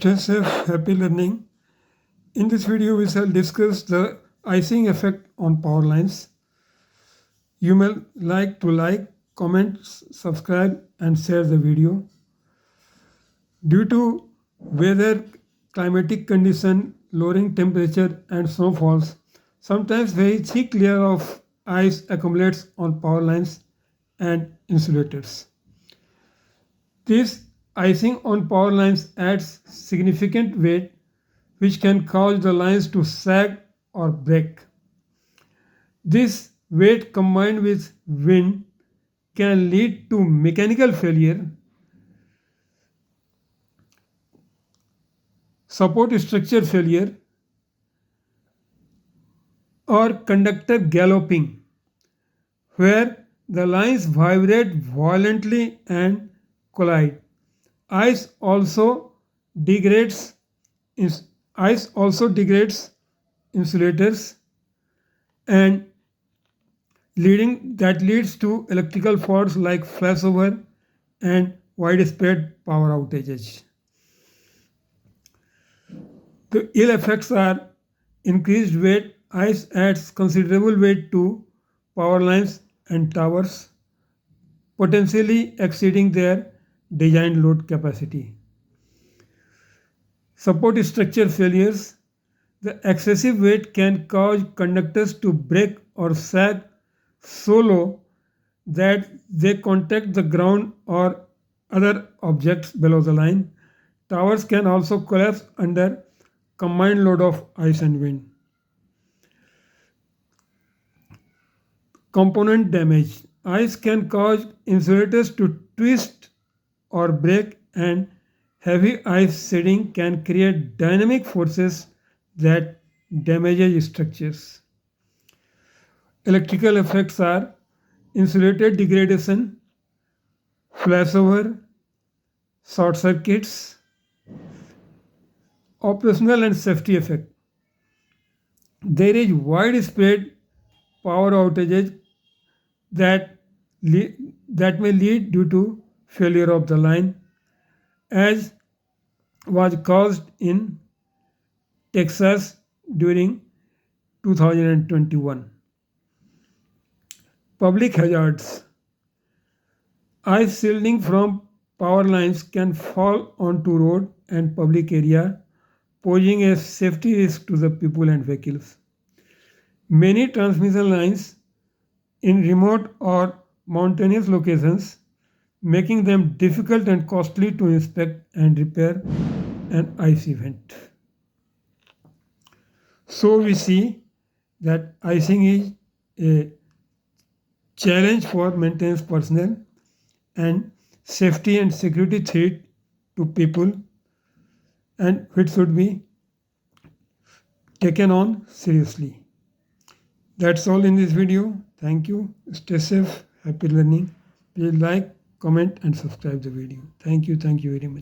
Stay safe, happy learning. In this video, we shall discuss the icing effect on power lines. You may like, comment, subscribe and share the video. Due to weather, climatic condition, lowering temperature and snowfalls, sometimes very thick layer of ice accumulates on power lines and insulators. This icing on power lines adds significant weight which can cause the lines to sag or break. This weight combined with wind can lead to mechanical failure, support structure failure, or conductor galloping, where the lines vibrate violently and collide. Ice also degrades insulators and leads to electrical faults like flashover and widespread power outages. The ill effects are increased weight. Ice adds considerable weight to power lines and towers, potentially exceeding their designed load capacity. Support structure failures. The excessive weight can cause conductors to break or sag so low that they contact the ground or other objects below the line. Towers can also collapse under combined load of ice and wind. Component damage. Ice can cause insulators to twist or break, and heavy ice shedding can create dynamic forces that damages structures. Electrical effects are insulator degradation, flashover, short circuits. Operational and safety effect. There is widespread power outages that may lead due to failure of the line, as was caused in Texas during 2021. Public hazards. Ice shielding from power lines can fall onto road and public area, posing a safety risk to the people and vehicles. Many transmission lines in remote or mountainous locations, making them difficult and costly to inspect and repair an ice event. So we see that icing is a challenge for maintenance personnel and safety and security threat to people, and it should be taken on seriously. That's all in this video. Thank you. Stay safe. Happy learning. Please like, comment and subscribe the video. Thank you very much.